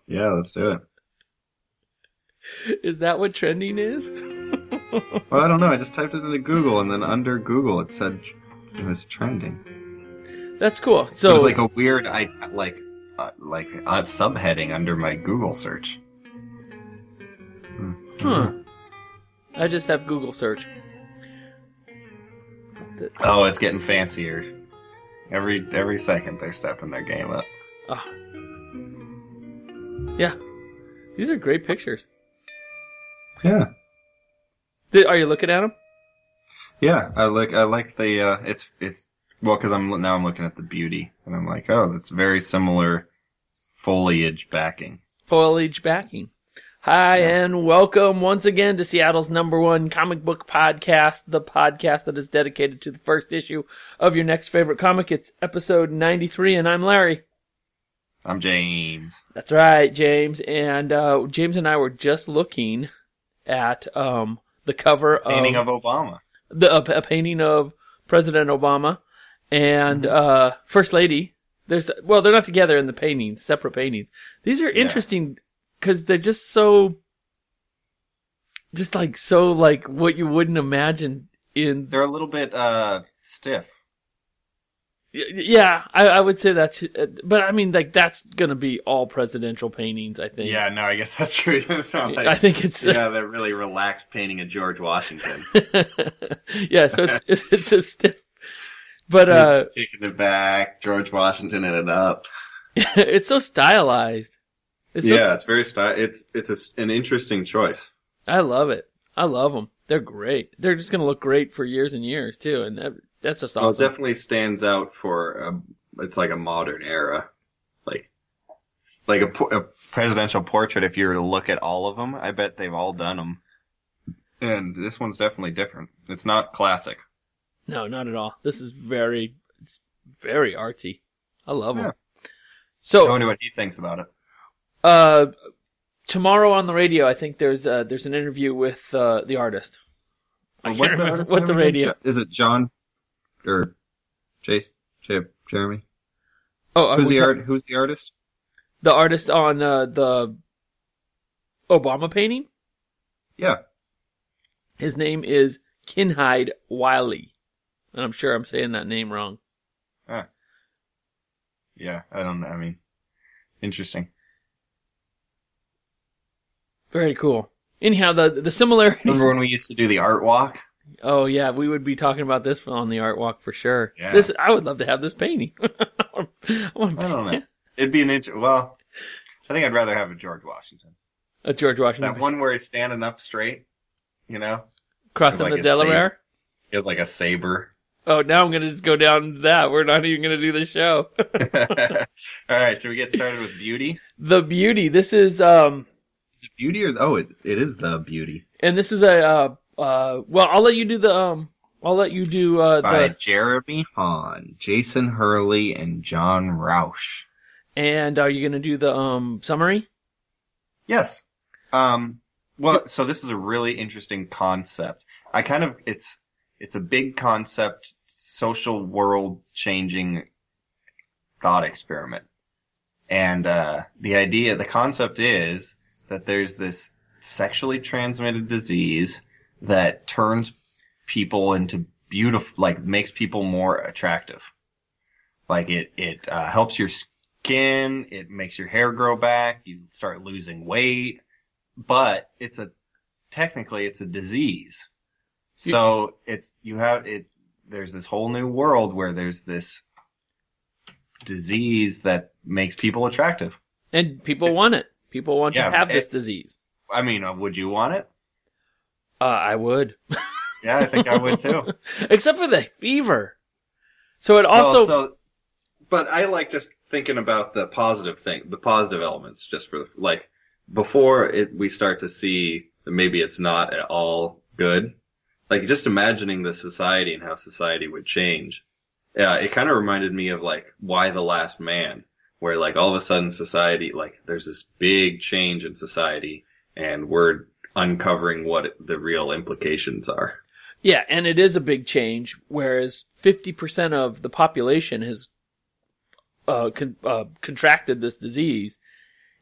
Yeah, let's do it. Is that what trending is? Well, I don't know. I just typed it into Google, and then under Google it said it was trending. That's cool. So it was like a weird, subheading under my Google search. I just have Google search. Oh, it's getting fancier. Every second they're stepping their game up. Oh. Yeah, these are great pictures. Yeah. Are you looking at them? Yeah, I like the it's well because I'm looking at the beauty and I'm like, oh, that's very similar foliage backing. Hi, and welcome once again to Seattle's #1 comic book podcast, the podcast that is dedicated to the first issue of your next favorite comic. It's episode 93, and I'm Larry. I'm James. That's right, James. And James and I were just looking at the cover of... Painting of Obama. A painting of President Obama and First Lady. They're not together in the paintings, separate paintings. These are interesting because they're just so what you wouldn't imagine in... They're a little bit stiff. Yeah, I would say that's, but I mean, like, that's gonna be all presidential paintings, I think. Yeah, no, I guess that's true. It's not like, I think it's... they're really relaxed painting of George Washington. Yeah, so it's a stiff, but, taking it back, George Washington and it up. It's so stylized. It's very it's an interesting choice. I love it. I love them. They're great. They're just gonna look great for years and years, too, and that's just awesome. Well, it definitely stands out for it's like a modern era, like a presidential portrait. If you were to look at all of them, I bet they've all done them, and this one's definitely different. It's not classic. No, not at all. This is very artsy. I love them. So I wonder what he thinks about it. Tomorrow on the radio, I think there's an interview with the artist. I can't remember what the radio is. It John? Or Jeremy? Oh, who's the artist? The artist on the Obama painting? Yeah. His name is Kinhide Wiley. And I'm sure I'm saying that name wrong. Yeah, I don't know. I mean, interesting. Very cool. Anyhow, the similarities... Remember when we used to do the art walk? Oh, yeah, we would be talking about this on the art walk for sure. Yeah. I would love to have this painting. I don't know. It'd be well, I think I'd rather have a George Washington. A George Washington? That one where he's standing up straight, you know? Crossing the Delaware? He has like a saber. Oh, now I'm going to just go down to that. We're not even going to do the show. All right, should we get started with Beauty? The Beauty. This is... Is it Beauty or... Oh, it is The Beauty. And this is a... well, I'll let you do the... By Jeremy Hahn, Jason Hurley, and John Rausch. And are you going to do the summary? Yes. So this is a really interesting concept. It's a big concept, social world changing thought experiment. And the concept is that there's this sexually transmitted disease that turns people into beautiful, like makes people more attractive. Like it helps your skin, it makes your hair grow back, you start losing weight, but technically it's a disease. So there's this whole new world where there's this disease that makes people attractive. And people want it. People want to have this disease. I mean, would you want it? I would. Yeah, I think I would too. Except for the fever. So it also... but I like just thinking about the positive elements, just for, like, before we start to see that maybe it's not at all good. Like, just imagining the society and how society would change. Yeah, it kind of reminded me of, like, Why the Last Man, where, like, all of a sudden society, like, there's this big change in society, and we're uncovering what the real implications are. Yeah, and it is a big change, whereas 50% of the population has contracted this disease,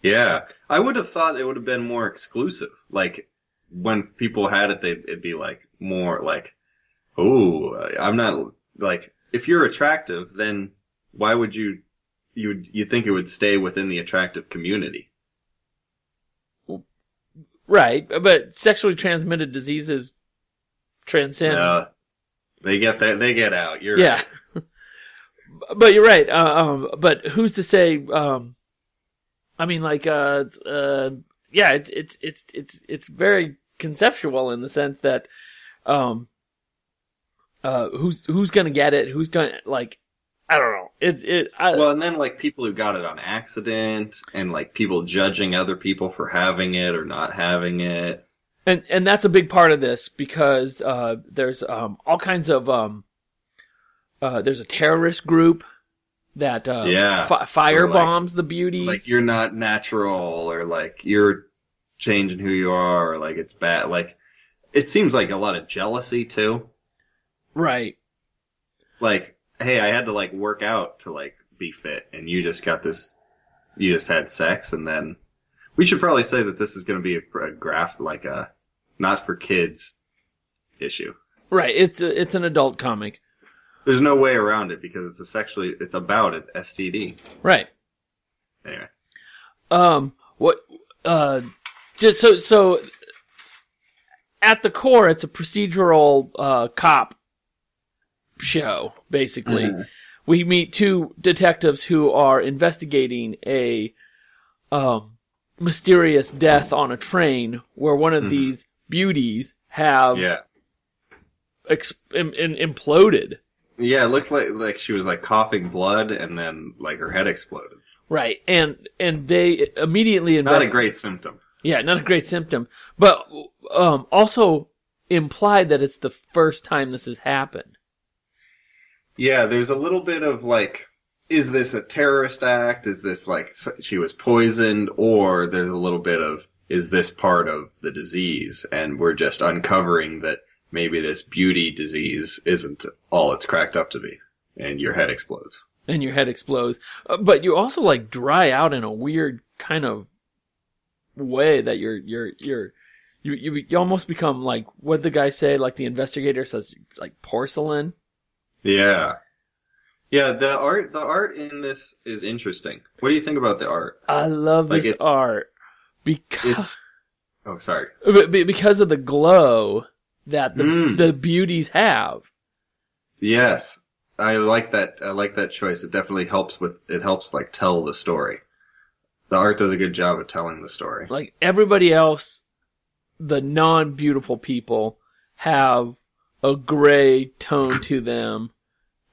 Yeah. I would have thought it would have been more exclusive. Like, when people had it, it'd be like, more like, oh, I'm not, like, if you're attractive, then why would you'd think it would stay within the attractive community? Right, but sexually transmitted diseases transcend. They get out. You're yeah. right. But you're right. But who's to say? I mean, like, yeah, it's very conceptual in the sense that, who's gonna get it? Who's gonna, like, I don't know. Well, and then like people who got it on accident, and like people judging other people for having it or not having it. And that's a big part of this because there's all kinds of there's a terrorist group that firebombs the beauties. Like you're not natural, or like you're changing who you are, or like it's bad. Like it seems like a lot of jealousy too. Right. Like, hey, I had to like work out to like be fit, and you just got this. You just had sex, and then we should probably say that this is going to be a graph, like a not for kids issue. Right. It's an adult comic. There's no way around it because it's about an STD. Right. Anyway. Just so at the core, it's a procedural, cop show, basically. Mm-hmm. We meet two detectives who are investigating a, mysterious death on a train where one of these beauties have imploded. Yeah, it looked like she was like coughing blood, and then like her head exploded. Right, and they immediately not a great symptom. Yeah, not a great symptom, but also implied that it's the first time this has happened. Yeah, there's a little bit of like, is this a terrorist act? Is this like she was poisoned? Or there's a little bit of, is this part of the disease? And we're just uncovering that maybe this beauty disease isn't all it's cracked up to be, and your head explodes. And your head explodes. But you also like dry out in a weird kind of way that you almost become like, what'd the guy say? Like the investigator says, like porcelain. Yeah. Yeah, the art in this is interesting. What do you think about the art? I love this art because because of the glow that the beauties have. Yes. I like that choice. It definitely helps like tell the story. The art does a good job of telling the story. Like everybody else, the non-beautiful people have a gray tone to them,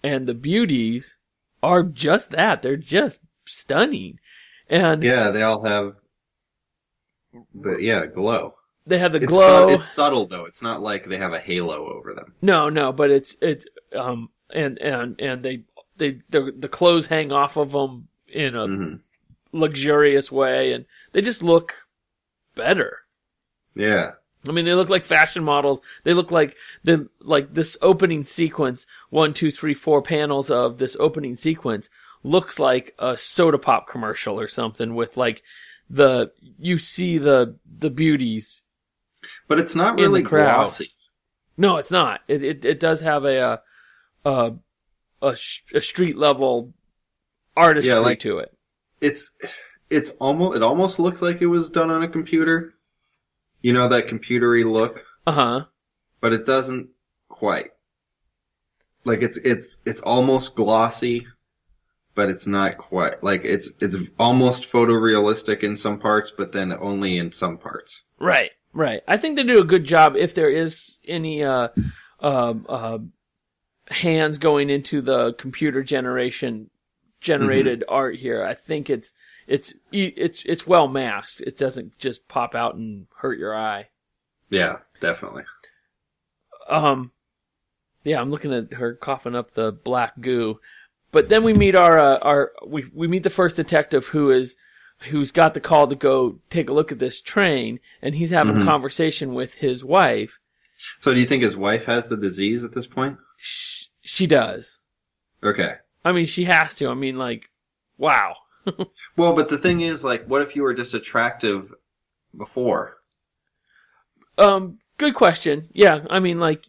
and the beauties are just that. They're just stunning. And yeah, they all have glow. They have the glow. It's subtle though. It's not like they have a halo over them. No, but it's and the clothes hang off of them in a luxurious way, and they just look better. Yeah. I mean, they look like fashion models. They look like this opening sequence. 1, 2, 3, 4 panels of this opening sequence looks like a soda pop commercial or something with like you see the beauties. But it's not really glossy. No, it's not. It does have a street level artistry to it. It almost looks like it was done on a computer. You know, that computery look? Uh-huh. But it doesn't quite. Like it's almost glossy, but it's not quite. Like it's almost photorealistic in some parts, but then only in some parts. Right. I think they do a good job if there is any hands going into the computer generated art here. I think it's well masked. It doesn't just pop out and hurt your eye. Yeah, definitely. Yeah, I'm looking at her coughing up the black goo. But then we meet we meet the first detective who's got the call to go take a look at this train, and he's having a conversation with his wife. So do you think his wife has the disease at this point? She does. Okay. I mean, she has to. I mean, like, wow. Well, but the thing is, like, what if you were just attractive before? Good question. Yeah, I mean, like,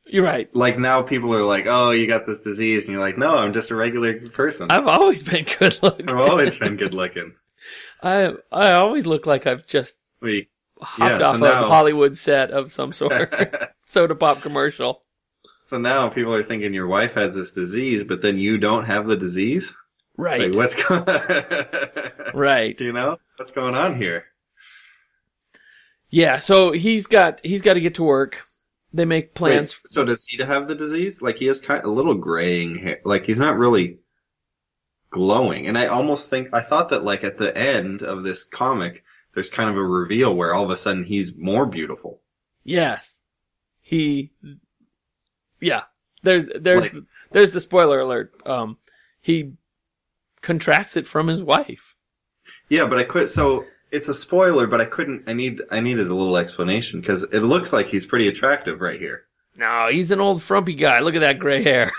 you're right. Like, now people are like, oh, you got this disease, and you're like, no, I'm just a regular person. I've always been good looking. I've always been good looking. I always look like I've just hopped off a Hollywood set of some sort. Soda pop commercial. So now people are thinking your wife has this disease, but then you don't have the disease? Right. Like, what's going Right. You know? What's going on here? Yeah, so he's got to get to work. They make plans. Wait, so does he have the disease? Like, he has kind of a little graying hair. Like, he's not really glowing. And I thought that, like, at the end of this comic, there's kind of a reveal where all of a sudden he's more beautiful. Yes. There's the spoiler alert. He contracts it from his wife. Yeah, but so it's a spoiler, but I needed a little explanation because it looks like he's pretty attractive right here. No, he's an old frumpy guy. Look at that gray hair.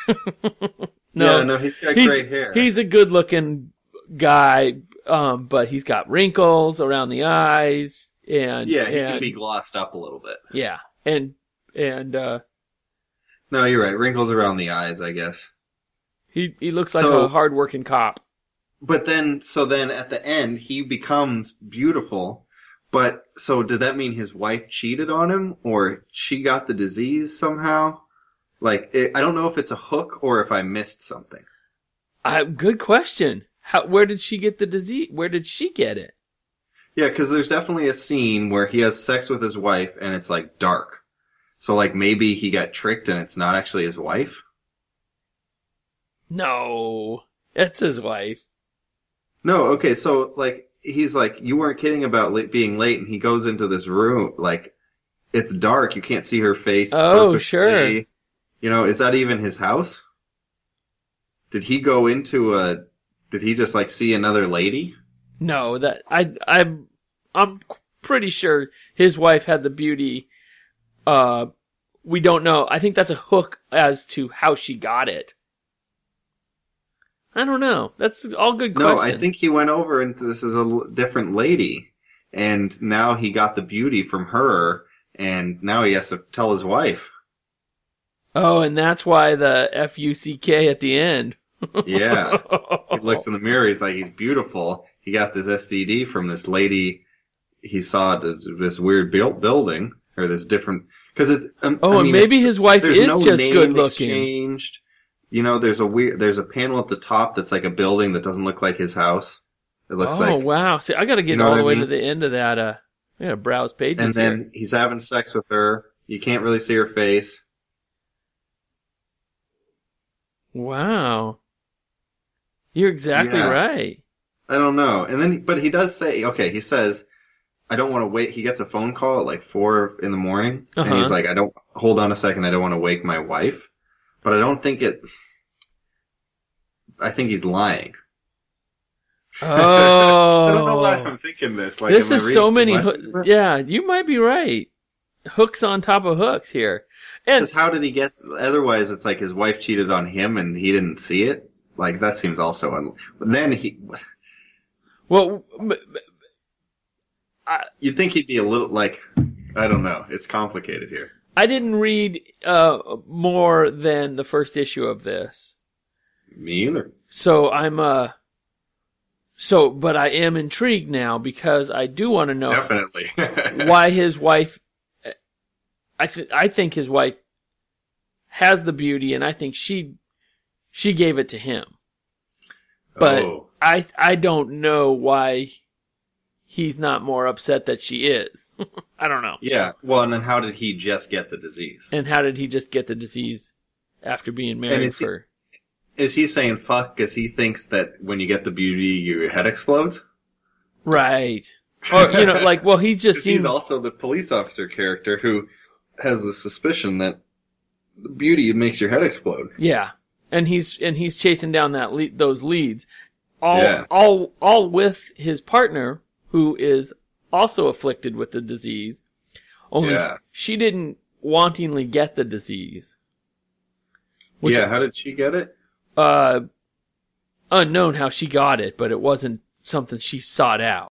No, he's got gray hair. He's a good looking guy, but he's got wrinkles around the eyes and he can be glossed up a little bit. Yeah. And no, you're right. Wrinkles around the eyes, I guess. He looks like a hard-working cop. But then at the end, he becomes beautiful. But, so did that mean his wife cheated on him? Or she got the disease somehow? Like, I don't know if it's a hook or if I missed something. Good question. Where did she get the disease? Where did she get it? Yeah, because there's definitely a scene where he has sex with his wife and it's, like, dark. So, like, maybe he got tricked and it's not actually his wife? No, it's his wife. No, okay, so, like, he's like, you weren't kidding about being late, and he goes into this room, like, it's dark, you can't see her face. Oh, sure. You know, is that even his house? Did he go into did he just, like, see another lady? No, I'm pretty sure his wife had the beauty. We don't know. I think that's a hook as to how she got it. I don't know. That's all good questions. No, I think he went over into this is a different lady, and now he got the beauty from her, and now he has to tell his wife. Oh, and that's why the F-U-C-K at the end. Yeah. He looks in the mirror, he's like, he's beautiful. He got this STD from this lady he saw at this weird building, or this different, because it's, and maybe his wife is no just name good looking. Exchanged. You know, there's a panel at the top that's like a building that doesn't look like his house. It looks like. Oh, wow. See, I gotta get all the way to the end of that, I gotta browse pages. And then he's having sex with her. You can't really see her face. Wow. You're exactly right. I don't know. And then, but he does say, okay, he says, I don't want to wait. He gets a phone call at like 4 a.m. And he's like, hold on a second. I don't want to wake my wife. But I don't think I think he's lying. Oh. I don't know why I'm thinking this. Like, this is so many, yeah, you might be right. Hooks on top of hooks here. And how did he get, otherwise it's like his wife cheated on him and he didn't see it. Like, that seems also, then well, you'd think he'd be a little, like, I don't know. It's complicated here. I didn't read more than the first issue of this. Me either. So but I am intrigued now because I do want to know definitely why his wife. I think his wife has the beauty, and I think she gave it to him. But I don't know why he's not more upset that she is. I don't know. Yeah. Well, and then how did he just get the disease? And how did he just get the disease after being married Is he saying fuck because he thinks that when you get the beauty, your head explodes? Right. Or, he just he's also the police officer character who has the suspicion that the beauty makes your head explode. Yeah. And he's chasing down those leads. All with his partner, who is also afflicted with the disease. Only she didn't wantingly get the disease. How did she get it? unknown how she got it, but it wasn't something she sought out.